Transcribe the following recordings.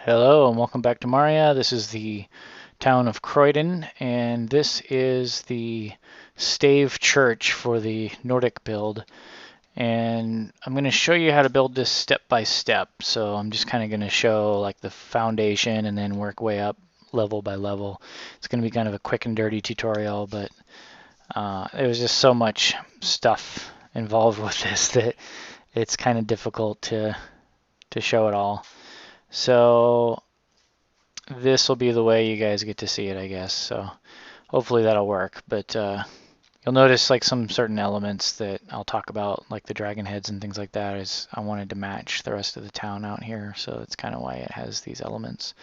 Hello and welcome back to Maria. This is the town of Croyden, and this is the Stave church for the Nordic build. And I'm going to show you how to build this step by step. So I'm just kind of going to show like the foundation and then work way up level by level. It's going to be kind of a quick and dirty tutorial, but there was just so much stuff involved with this that it's kind of difficult to show it all. So this will be the way you guys get to see it, I guess. So hopefully that'll work. But you'll notice like some certain elements that I'll talk about, like the dragon heads and things like that, is I wanted to match the rest of the town out here. So that's kind of why it has these elements.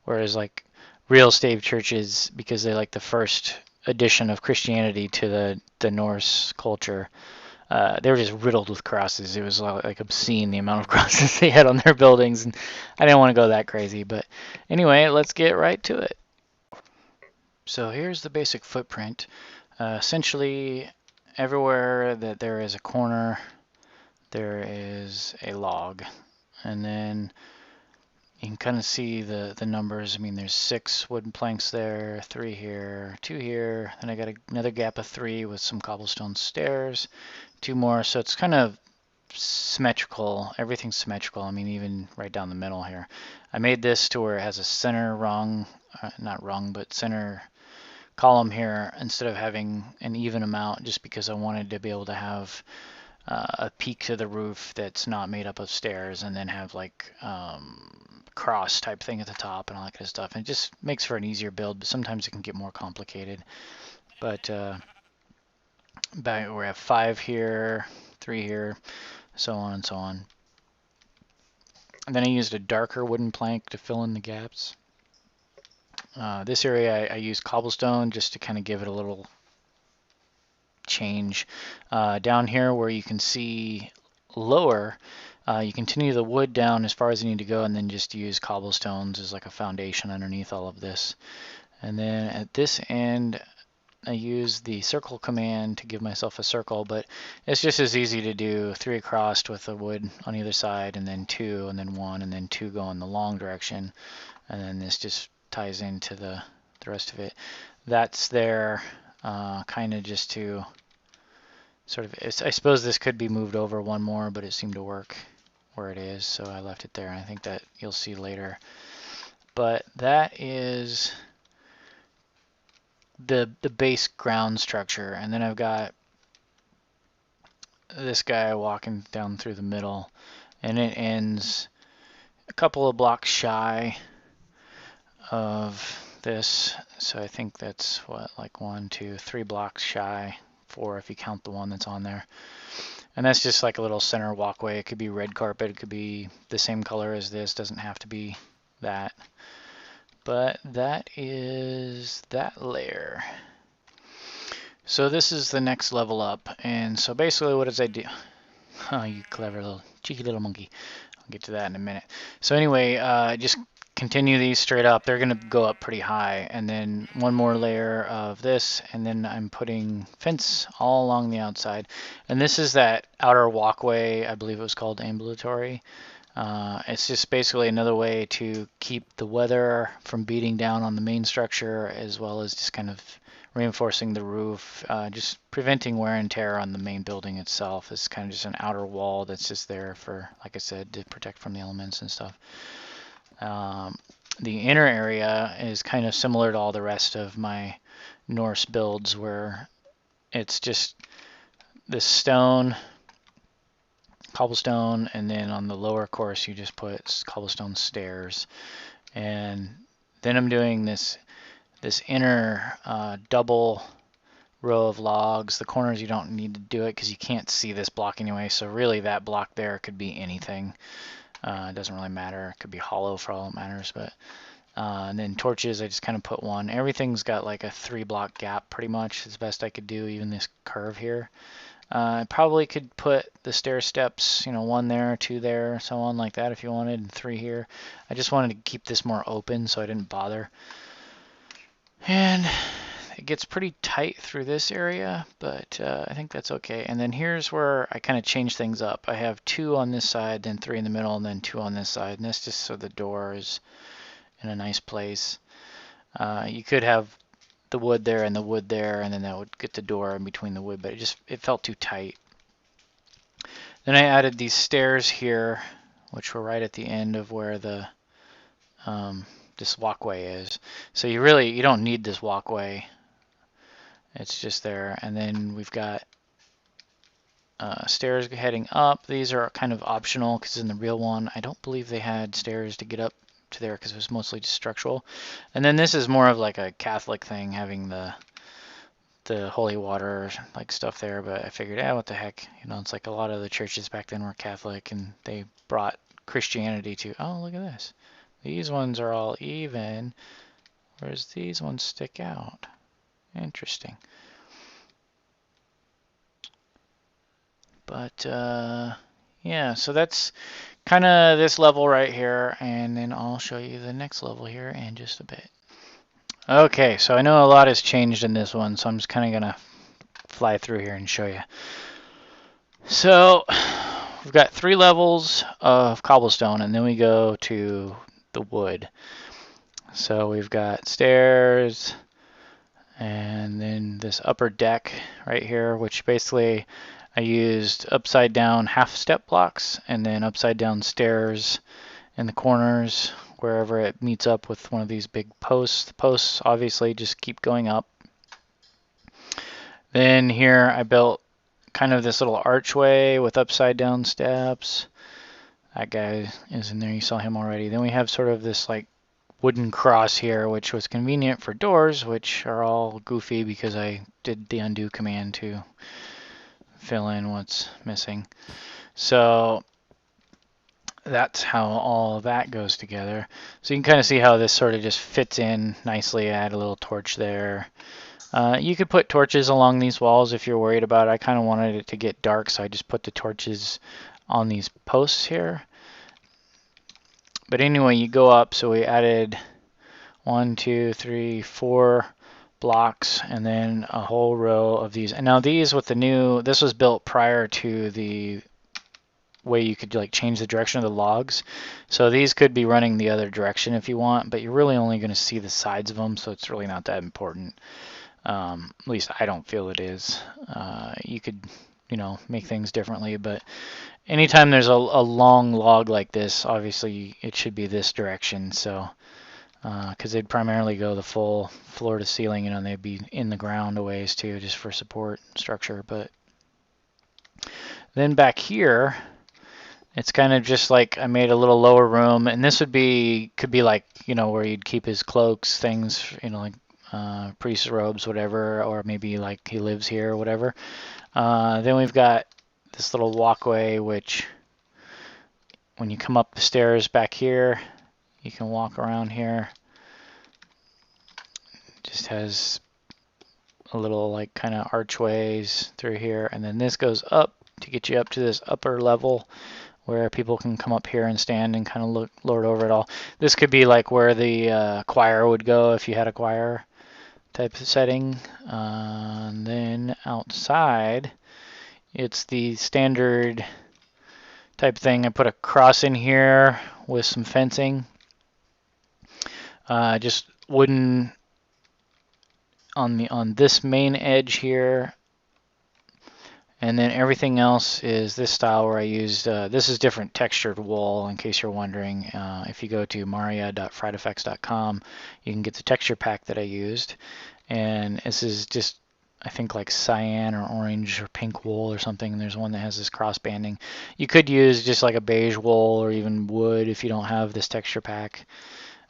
Whereas like real stave churches, because they like the first addition of Christianity to the Norse culture, they were just riddled with crosses. It was like obscene the amount of crosses they had on their buildings, and I didn't want to go that crazy. But anyway, let's get right to it. So here's the basic footprint. Essentially, everywhere that there is a corner, there is a log, and then you can kind of see the numbers. I mean, there's 6 wooden planks there, 3 here, 2 here, and I got another gap of 3 with some cobblestone stairs, 2 more. So it's kind of symmetrical. Everything's symmetrical. I mean, even right down the middle here. I made this to where it has a center rung, not rung, but center column here instead of having an even amount, just because I wanted to be able to have a peak to the roof that's not made up of stairs, and then have like cross type thing at the top and all that kind of stuff. And it just makes for an easier build, but sometimes it can get more complicated. But back we have 5 here, 3 here, so on and so on. And then I used a darker wooden plank to fill in the gaps. This area I used cobblestone just to kind of give it a little change. Down here where you can see lower, you continue the wood down as far as you need to go, and then just use cobblestones as like a foundation underneath all of this. And then at this end, I use the circle command to give myself a circle, but it's just as easy to do 3 across with the wood on either side, and then 2, and then 1, and then 2 go in the long direction, and then this just ties into the rest of it. That's there kind of just to sort of, I suppose this could be moved over 1 more, but it seemed to work where it is, so I left it there. I think that you'll see later. But that is the base ground structure, and then I've got this guy walking down through the middle, and it ends a couple of blocks shy of this. So I think that's what, like 1, 2, 3 blocks shy, 4 if you count the one that's on there. And that's just like a little center walkway. It could be red carpet, it could be the same color as this, doesn't have to be that. But that is that layer. So this is the next level up, and so basically what does I do? Oh, you clever little cheeky little monkey. I'll get to that in a minute. So anyway, just continue these straight up. They're going to go up pretty high, and then 1 more layer of this, and then I'm putting fence all along the outside. And this is that outer walkway, I believe it was called ambulatory. It's just basically another way to keep the weather from beating down on the main structure, as well as just kind of reinforcing the roof, just preventing wear and tear on the main building itself. It's kind of just an outer wall that's just there for, like I said, to protect from the elements and stuff. The inner area is kind of similar to all the rest of my Norse builds, where it's just this stone, cobblestone, and then on the lower course you just put cobblestone stairs. And then I'm doing this inner double row of logs. The corners you don't need to do it because you can't see this block anyway, so really that block there could be anything. It doesn't really matter. It could be hollow for all it matters. But and then torches, I just kind of put 1. Everything's got like a 3 block gap pretty much. It's the best I could do, even this curve here. I probably could put the stair steps, 1 there, 2 there, so on like that if you wanted, and 3 here. I just wanted to keep this more open, so I didn't bother. And it gets pretty tight through this area, but I think that's okay. And then here's where I kind of change things up. I have 2 on this side, then 3 in the middle, and then 2 on this side. And that's just so the door is in a nice place. You could have the wood there and the wood there, and then that would get the door in between the wood, but it felt too tight. Then I added these stairs here, which were right at the end of where the this walkway is. So you don't need this walkway. It's just there. And then we've got stairs heading up. These are kind of optional because in the real one, I don't believe they had stairs to get up to there because it was mostly just structural. And then this is more of like a Catholic thing, having the holy water like stuff there. But I figured, what the heck, it's like a lot of the churches back then were Catholic, and they brought Christianity to. Oh, look at this. These ones are all even, whereas these ones stick out. Interesting. But yeah, so that's kind of this level right here, and then I'll show you the next level here in just a bit. Okay, so I know a lot has changed in this one, so I'm just kind of gonna fly through here and show you. So we've got 3 levels of cobblestone, and then we go to the wood. So we've got stairs, and then this upper deck right here, which basically I used upside down half step blocks and then upside down stairs in the corners wherever it meets up with one of these big posts. The posts obviously just keep going up. Then here I built kind of this little archway with upside down steps. That guy is in there, you saw him already. Then we have sort of this like wooden cross here, which was convenient for doors, which are all goofy because I did the undo command to fill in what's missing. So that's how all of that goes together. So you can kind of see how this sort of just fits in nicely. I add a little torch there. You could put torches along these walls if you're worried about it. I kind of wanted it to get dark, so I just put the torches on these posts here. But anyway, you go up, so we added 1, 2, 3, 4 blocks, and then a whole row of these. And now these with the new, this was built prior to the way you could like change the direction of the logs. So these could be running the other direction if you want, but you're really only going to see the sides of them, so it's really not that important. At least I don't feel it is. You could, make things differently, but anytime there's a long log like this, obviously it should be this direction. So because they'd primarily go the full floor to ceiling, and they'd be in the ground a ways too, just for support structure. But then back here, it's kind of just like I made a little lower room, and this could be like where you'd keep his cloaks, things, like priest's robes, whatever, or maybe like he lives here or whatever. Then we've got this little walkway, which when you come up the stairs back here, you can walk around here. It just has a little like kind of archways through here, and then this goes up to get you up to this upper level where people can come up here and stand and kind of lord over it all. This could be like where the choir would go if you had a choir type of setting. And then outside, it's the standard type thing. I put a cross in here with some fencing, just wooden on this main edge here, and then everything else is this style where I used this is different textured wool, in case you're wondering. If you go to maria.friedeffects.com, you can get the texture pack that I used, and this is just I think like cyan or orange or pink wool or something, and there's one that has this cross banding. You could use just like a beige wool or even wood if you don't have this texture pack,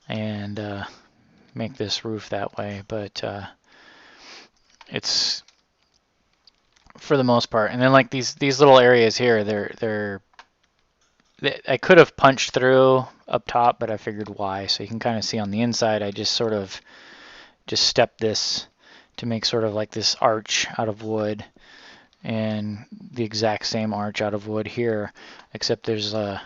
and make this roof that way, but it's for the most part. And then like these little areas here, I could have punched through up top, but I figured why. So you can kind of see on the inside, I just sort of just stepped this to make sort of like this arch out of wood, and the exact same arch out of wood here, except there's like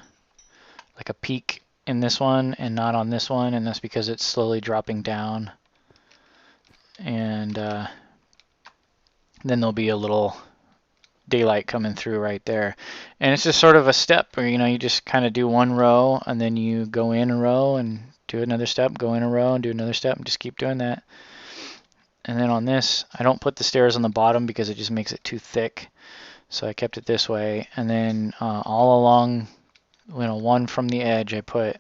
a peak in this one and not on this one, and that's because it's slowly dropping down. and then there'll be a little daylight coming through right there. And it's just sort of a step where, you know, you just kind of do one row and then you go in a row and do another step, go in a row and do another step, and just keep doing that. And then on this, I don't put the stairs on the bottom because it just makes it too thick. So I kept it this way. And then all along, you know, one from the edge, I put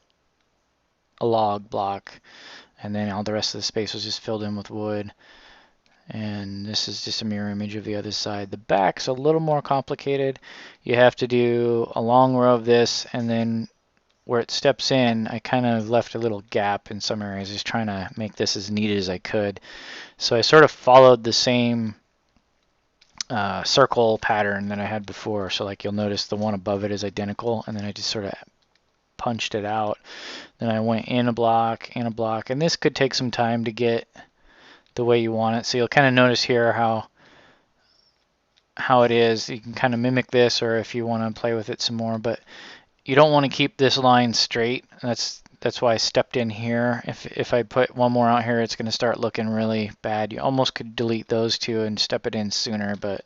a log block. And then all the rest of the space was just filled in with wood. And this is just a mirror image of the other side. The back's a little more complicated. You have to do a long row of this, and then where it steps in, I kind of left a little gap in some areas, just trying to make this as neat as I could. So I sort of followed the same circle pattern that I had before. So like you'll notice the one above it is identical, and then I just sort of punched it out. Then I went in a block, and this could take some time to get the way you want it. So you'll kind of notice here how it is. You can kind of mimic this, or if you want to play with it some more, but you don't want to keep this line straight. That's why I stepped in here. If I put one more out here, it's going to start looking really bad. You almost could delete those two and step it in sooner, but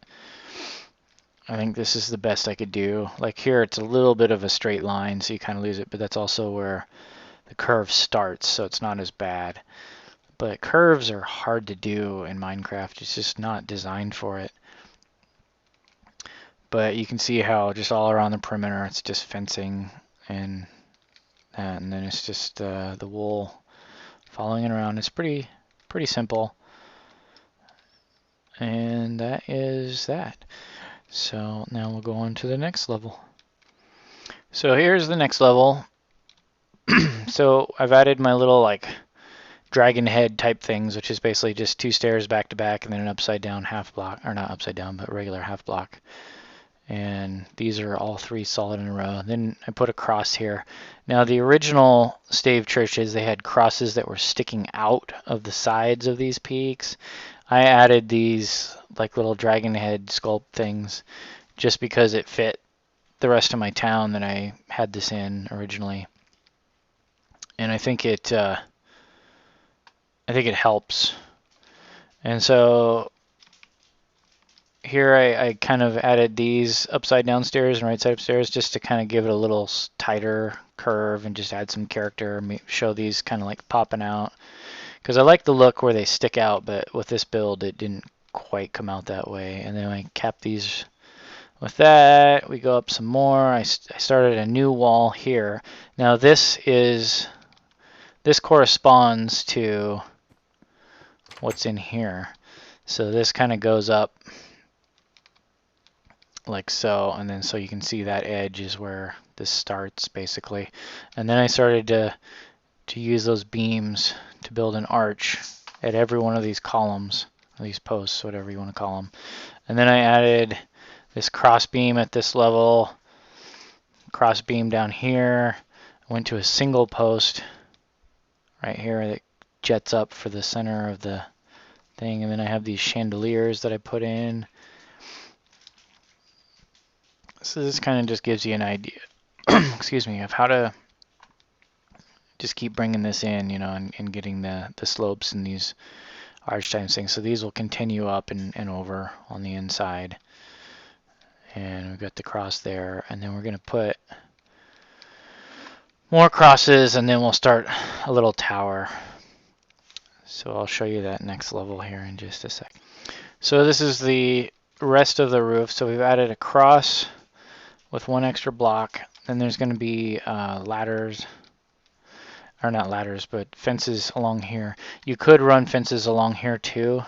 I think this is the best I could do. Like here, it's a little bit of a straight line, so you kind of lose it, but that's also where the curve starts, so it's not as bad. But curves are hard to do in Minecraft. It's just not designed for it. But you can see how just all around the perimeter, it's just fencing and that, and then it's just the wool following it around. It's pretty simple. And that is that. So now we'll go on to the next level. So here's the next level. So I've added my little like dragon head type things, which is basically just two stairs back to back and then an upside down half block, or not upside down, but regular half block. And these are all three solid in a row. Then I put a cross here. Now the original Stave churches, they had crosses that were sticking out of the sides of these peaks. I added these like little dragon head sculpt things just because it fit the rest of my town that I had this in originally. And I think it helps. And so here I kind of added these upside down stairs and right side upstairs just to kind of give it a little tighter curve and just add some character, show these kind of like popping out. Because I like the look where they stick out, but with this build it didn't quite come out that way. And then I capped these with that. We go up some more. I started a new wall here. Now this corresponds to what's in here. So this kind of goes up like so, and then so you can see that edge is where this starts basically. And then I started to use those beams to build an arch at every one of these columns, or these posts, whatever you want to call them. And then I added this cross beam at this level, cross beam down here. I went to a single post right here that jets up for the center of the thing, and then I have these chandeliers that I put in. So this kind of just gives you an idea, excuse me, of how to just keep bringing this in, you know, and getting the slopes and these arch type things. So these will continue up and over on the inside. And we've got the cross there, and then we're going to put more crosses, and then we'll start a little tower. So I'll show you that next level here in just a sec. So this is the rest of the roof. So we've added a cross with one extra block. Then there's going to be ladders, or not ladders, but fences along here. You could run fences along here too,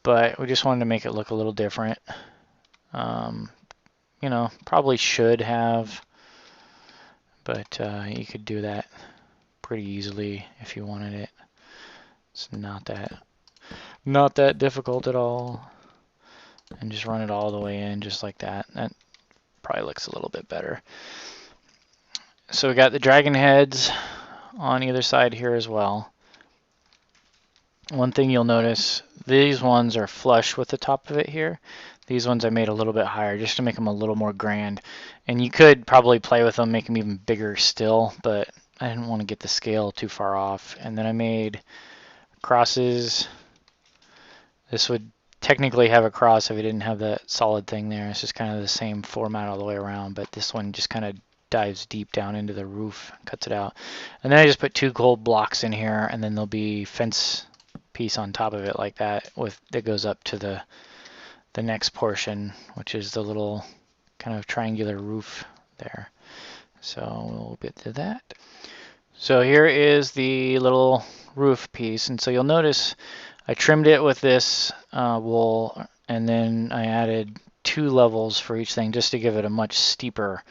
but we just wanted to make it look a little different. You know, probably should have, but you could do that pretty easily if you wanted it. It's not that difficult at all. And just run it all the way in just like that. That probably looks a little bit better. So we got the dragon heads on either side here as well. One thing you'll notice, these ones are flush with the top of it here. These ones I made a little bit higher just to make them a little more grand. And you could probably play with them, make them even bigger still, but I didn't want to get the scale too far off. And then I made crosses This would technically have a cross if it didn't have that solid thing there. It's just kind of the same format all the way around, but this one just kind of dives deep down into the roof, cuts it out. And then I just put 2 gold blocks in here, and then there'll be fence piece on top of it like that that goes up to the next portion, which is the little kind of triangular roof there. So we'll get to that. So here is the little roof piece, and so you'll notice I trimmed it with this wool, and then I added 2 levels for each thing just to give it a much steeper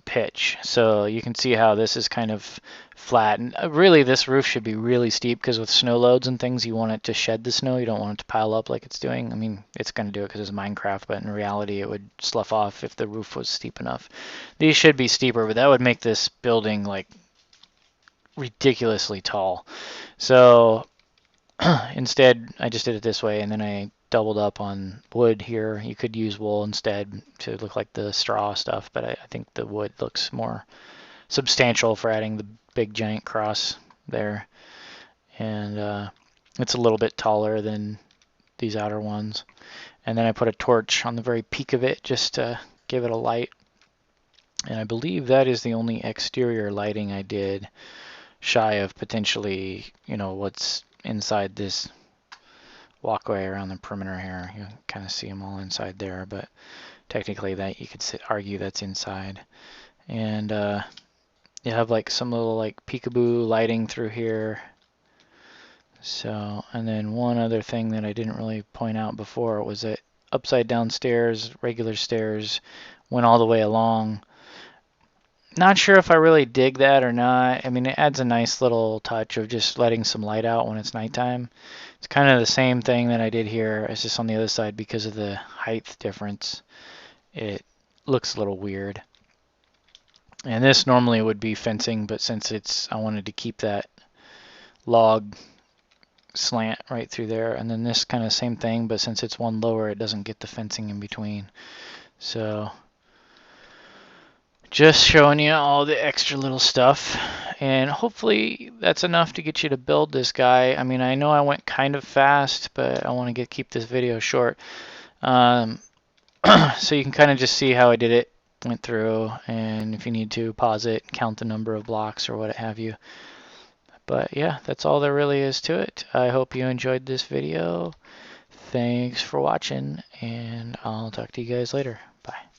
pitch. So you can see how this is kind of flat, and really this roof should be really steep because with snow loads and things you want it to shed the snow, you don't want it to pile up like it's doing. I mean, it's going to do it because it's Minecraft, but in reality it would slough off if the roof was steep enough. These should be steeper, but that would make this building like ridiculously tall. So instead I just did it this way, and then I doubled up on wood here. You could use wool instead to look like the straw stuff, but I think the wood looks more substantial for adding the big giant cross there. And it's a little bit taller than these outer ones. And then I put a torch on the very peak of it just to give it a light. And I believe that is the only exterior lighting I did, shy of potentially, you know, what's inside this walkway around the perimeter here. You can kind of see them all inside there, but technically that you could argue that's inside. And you have like some little like peekaboo lighting through here. So, and then one other thing that I didn't really point out before was that upside down stairs, regular stairs, went all the way along. Not sure if I really dig that or not. I mean, it adds a nice little touch of just letting some light out when it's nighttime. It's kind of the same thing that I did here. It's just on the other side because of the height difference. It looks a little weird. And this normally would be fencing, but since I wanted to keep that log slant right through there. And then this kind of same thing, but since it's one lower, it doesn't get the fencing in between. So just showing you all the extra little stuff, and hopefully that's enough to get you to build this guy. I mean, I know I went kind of fast, but I want to keep this video short. So you can kind of just see how I did it, went through, and if you need to pause it, count the number of blocks or what have you. But yeah, that's all there really is to it. I hope you enjoyed this video. Thanks for watching, and I'll talk to you guys later. Bye.